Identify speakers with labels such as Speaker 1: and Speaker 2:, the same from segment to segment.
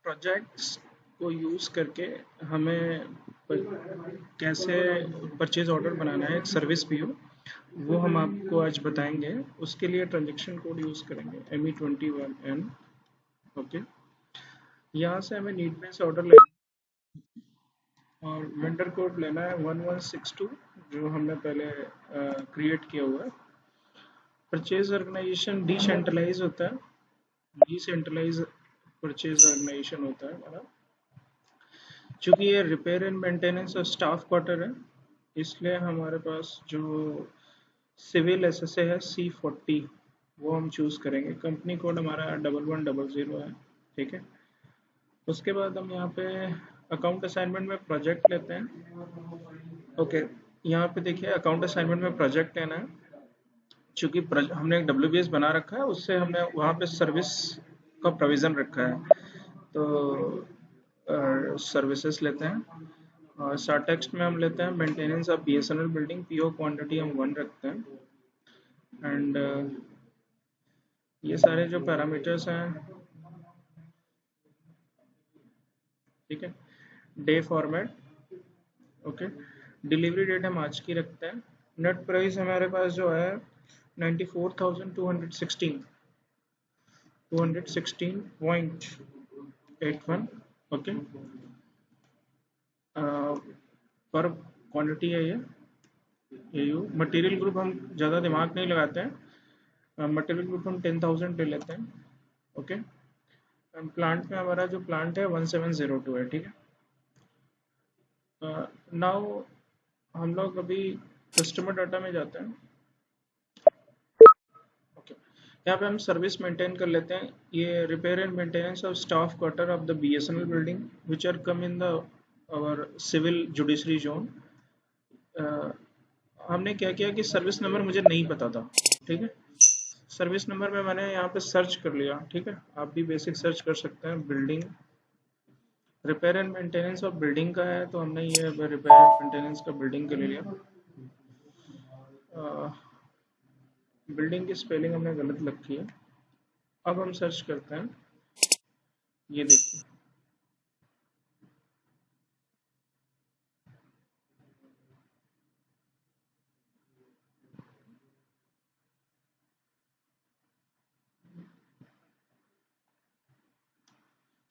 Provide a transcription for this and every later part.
Speaker 1: Projects को use करके हमें कैसे परचेज ऑर्डर बनाना है, एक सर्विस भी हो, वो हम आपको आज बताएंगे। उसके लिए ट्रांजेक्शन कोड यूज़ करेंगे ME21N। ओके, यहाँ से हमें नीड बेस ऑर्डर लेना और वेंडर कोड लेना है 1162, जो हमने पहले क्रिएट किया हुआ है। परचेज ऑर्गेनाइजेशन डिसेंट्रलाइज होता है, डिसेंट्रलाइज परचेज ऑर्गेनाइजेशन होता है हमारा। चूँकि ये रिपेयर एंड मेंटेनेंस और स्टाफ क्वार्टर है, इसलिए हमारे पास जो सिविल SSA है C40, वो हम चूज़ करेंगे। कंपनी कोड हमारा 1100 है, ठीक है। उसके बाद हम यहाँ पे अकाउंट असाइनमेंट में प्रोजेक्ट लेते हैं। ओके, यहाँ पे देखिए अकाउंट असाइनमेंट में प्रोजेक्ट लेना है। चूँकि हमने एक WBS बना रखा है, उससे हमने वहाँ पे सर्विस का प्रोविज़न रखा है, तो सर्विसेज लेते हैं। और शॉर्ट टेक्स्ट में हम लेते हैं maintenance of BSNL building, PO quantity हम 1 रखते हैं। एंड ये सारे जो पैरामीटर्स हैं, ठीक है। Day format, okay. Delivery date हम आज की रखते हैं। नेट प्राइस हमारे पास जो है 94,216, 216.81, ओके। पर क्वांटिटी है ये यू। मटेरियल ग्रुप हम ज़्यादा दिमाग नहीं लगाते हैं, मटेरियल ग्रुप हम 10,000 ले लेते हैं, ओके। प्लांट में हमारा जो प्लांट है 1702 है, ठीक है। नाउ हम लोग अभी कस्टमर डाटा में जाते हैं, ओके। यहाँ पे हम सर्विस मेंटेन कर लेते हैं। ये repair and maintenance of staff quarter of the BSNL building which are come in the our civil judiciary zone. हमने क्या किया कि सर्विस नंबर मुझे नहीं पता था, ठीक है। सर्विस नंबर में मैंने यहाँ पे सर्च कर लिया, ठीक है। आप भी बेसिक सर्च कर सकते हैं। Building repair and maintenance of building का है, तो हमने ये रिपेयर एंड मेंटेनेंस का बिल्डिंग का ले लिया। बिल्डिंग की स्पेलिंग हमने गलत लिखी है। अब हम सर्च करते हैं, ये देखिए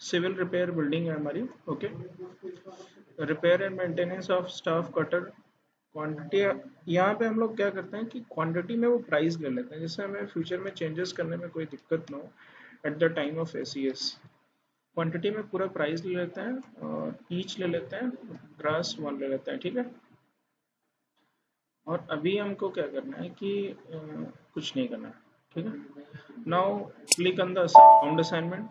Speaker 1: सिविल रिपेयर बिल्डिंग है हमारी, okay. Repair and maintenance of staff quarter quantity. यहाँ पे हम लोग क्या करते हैं कि क्वांटिटी में वो प्राइस ले लेते हैं, जिससे हमें फ्यूचर में चेंजेस करने में कोई दिक्कत ना हो at the time of ACS। Quantity में पूरा प्राइस ले लेते हैं और ईच ले लेते हैं, ग्रास 1 ले लेते हैं, ठीक है। और अभी हमको क्या करना है कि कुछ नहीं करना है, ठीक है। Now click on the account assignment.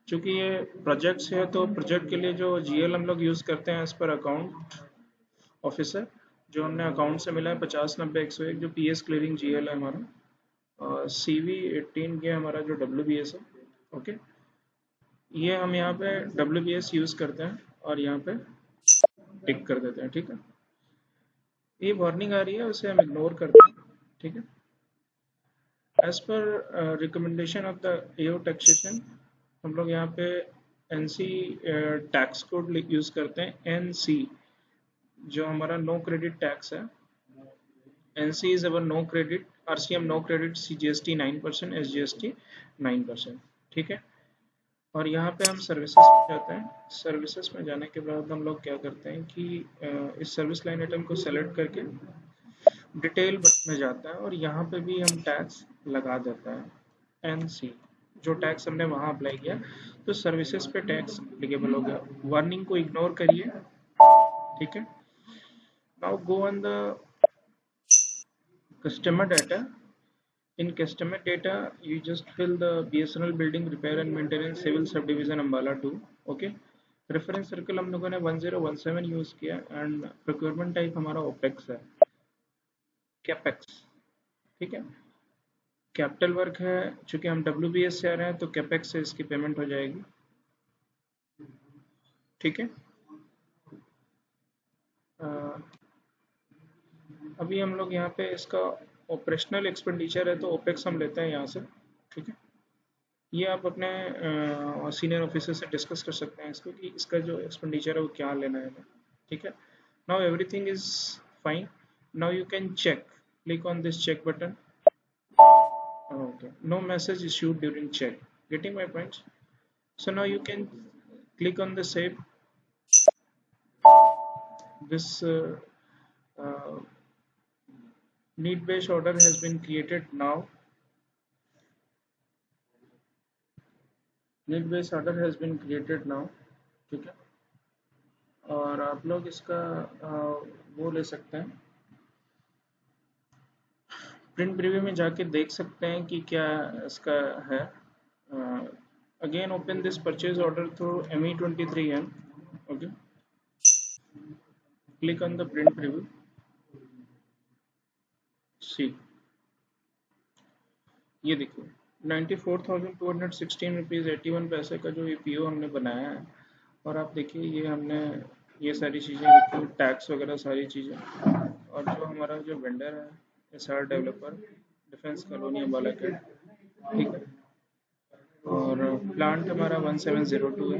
Speaker 1: चूँकि ये प्रोजेक्ट्स है, तो प्रोजेक्ट के लिए जो GL हम लोग यूज़ करते हैं एज पर अकाउंट ऑफिसर, जो हमने अकाउंट से मिला है 50-90-101, जो PS क्लियरिंग GL है हमारा। और CV18 के हमारा जो WBS है, ओके। ये हम यहाँ पे WBS यूज़ करते हैं और यहाँ पे टिक कर देते हैं, ठीक है। ये वार्निंग आ रही है, उसे हम इग्नोर करते हैं, ठीक है। As per recommendation of the AO taxation, हम लोग यहाँ पे NC टैक्स कोड यूज़ करते हैं NC, जो हमारा नो क्रेडिट टैक्स है। NC is our no credit, RCM no credit, CGST 9%, SGST 9%, ठीक है। और यहाँ पे हम सर्विसेज में जाते हैं। सर्विसेज में जाने के बाद हम लोग क्या करते हैं कि इस सर्विस लाइन आइटम को सेलेक्ट करके डिटेल में जाता है और यहाँ पे भी हम टैक्स लगा देता है NC, जो टैक्स हमने वहाँ अप्लाई किया, तो सर्विसेज पे टैक्स एप्लीकेबल हो गया। वार्निंग को इग्नोर करिए, ठीक है। Now go on the customer data. In customer data, you just fill the BSNL building repair and maintenance civil subdivision Ambala 2, okay। Reference circle हम लोगों ने 1017 यूज किया एंड प्रोक्योरमेंट टाइप हमारा ओपेक्स है, कैपेक्स, ठीक है। कैपिटल वर्क है, चूंकि हम WBS से आ रहे हैं तो कैपेक्स से इसकी पेमेंट हो जाएगी, ठीक है। अभी हम लोग यहाँ पे इसका ऑपरेशनल एक्सपेंडिचर है, तो ओपेक्स हम लेते हैं यहाँ से, ठीक है। ये आप अपने सीनियर ऑफिसर से डिस्कस कर सकते हैं इसको कि इसका जो एक्सपेंडिचर है वो क्या लेना है हमें, ठीक है। Now everything is fine. Now you can check, click on this check button. Okay, no message issued during check. Getting my points? So now you can click on the save. This uh, need-based order has been created now. Need-based order has been created now. ठीक है, और आप लोग इसका वो ले सकते हैं, प्रिंट प्रीव्यू में जाके देख सकते हैं कि क्या इसका है। Again open this purchase order through ME23N. Okay, click on the print preview. See, ये देखिए 94,216 रुपीज़ 81 पैसे का जो ये पीओ हमने बनाया है। और आप देखिए ये हमने ये सारी चीज़ें लिखी, टैक्स वगैरह सारी चीज़ें। और जो हमारा जो वेंडर है SR developer defence colony Ambala के, ठीक है। और प्लांट हमारा 1702 है,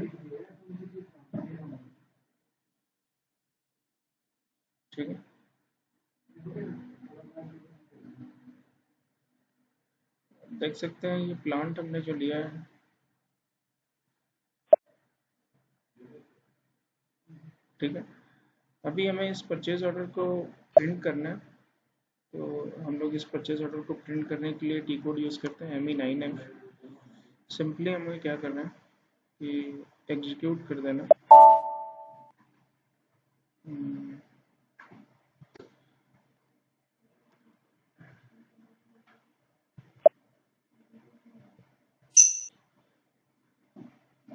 Speaker 1: ठीक है। देख सकते हैं ये प्लांट हमने जो लिया है, ठीक है। अभी हमें इस परचेज ऑर्डर को प्रिंट करना है, तो हम लोग इस परचेज ऑर्डर को प्रिंट करने के लिए टी कोड यूज़ करते हैं ME9F। सिंपली हमें क्या करना है कि एग्जीक्यूट कर देना।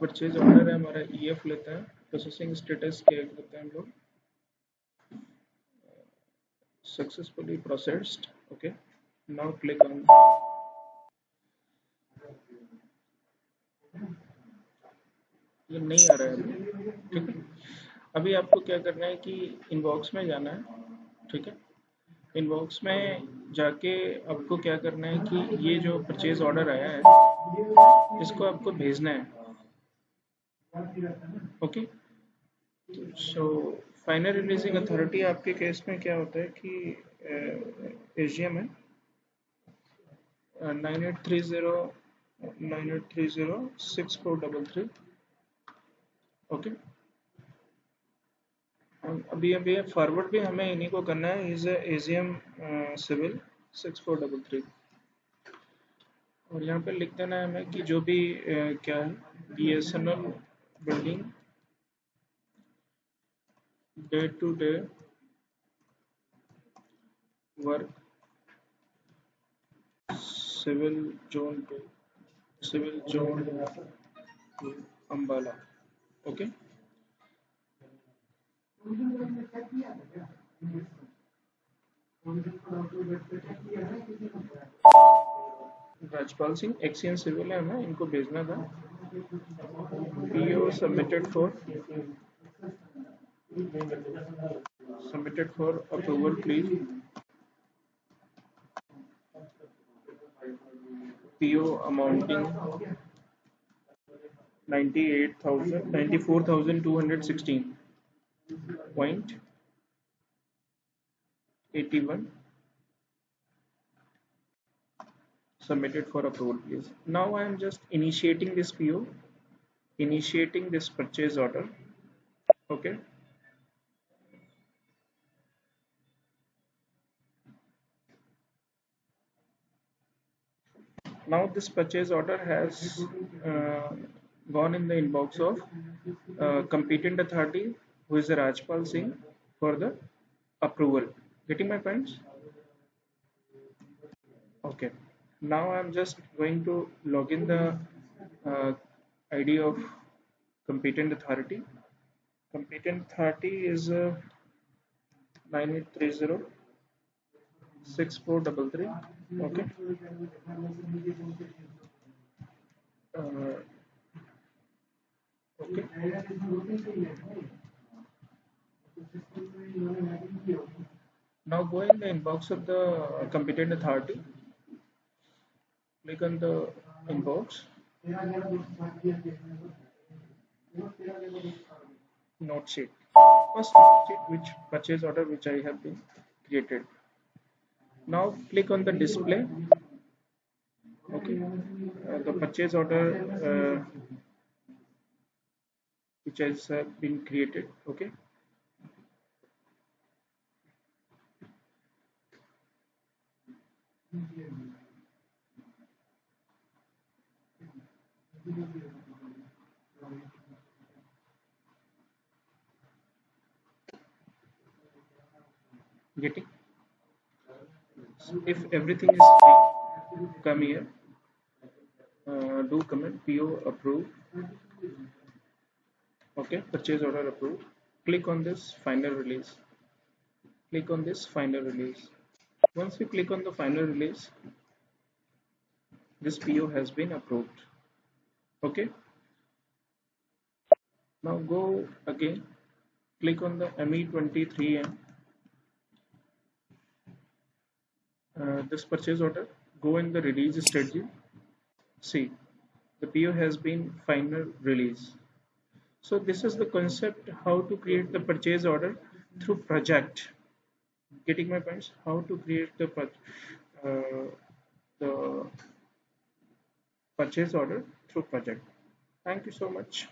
Speaker 1: परचेज ऑर्डर है हमारा EF लेता है, प्रोसेसिंग स्टेटस क्या करते हैं हम लोग, successfully processed. Okay, now click on. ये नहीं आ रहा है अभी, ठीक है। अभी आपको क्या करना है कि इनबॉक्स में जाना है, ठीक है। इनबॉक्स में जाके आपको क्या करना है कि ये जो परचेज ऑर्डर आया है इसको आपको भेजना है। Okay, so final releasing authority आपके केस में क्या होता है कि AGM है 9830 ओके। अभी अभी फॉरवर्ड भी हमें इन्हीं को करना है, इज AGM सिविल 6433। और यहाँ पे लिख देना है हमें कि जो भी क्या है BSNL building day to day work civil zone 2 Ambala. Okay, Rajpal Singh XEN civil है, हमें इनको भेजना था। PO submitted for approval please। PO amounting 94,216.81 submitted for approval please। Now I am just initiating this PO, initiating this purchase order। Okay, now this purchase order has gone in the inbox of competent authority, who is Rajpal Singh, for the approval। Getting my points? Okay, now I'm just going to log in the ID of competent authority. Competent authority is 9830 6433। Okay, okay, now go in the inbox of the competent authority, click on the inbox, Note sheet. First note sheet which purchase order which I have been created. Now click on the display. Okay, the purchase order which has been created. Okay, getting. So if everything is fine, come here. Do comment PO approved. Okay, purchase order approved. Click on this final release. Click on this final release. Once you click on the final release, this PO has been approved. Okay, now go again. Click on the ME23M. This purchase order. Go in the release strategy. See, the PO has been final release. So this is the concept how to create the purchase order through project. Getting my points? How to create the purchase order through project. Thank you so much.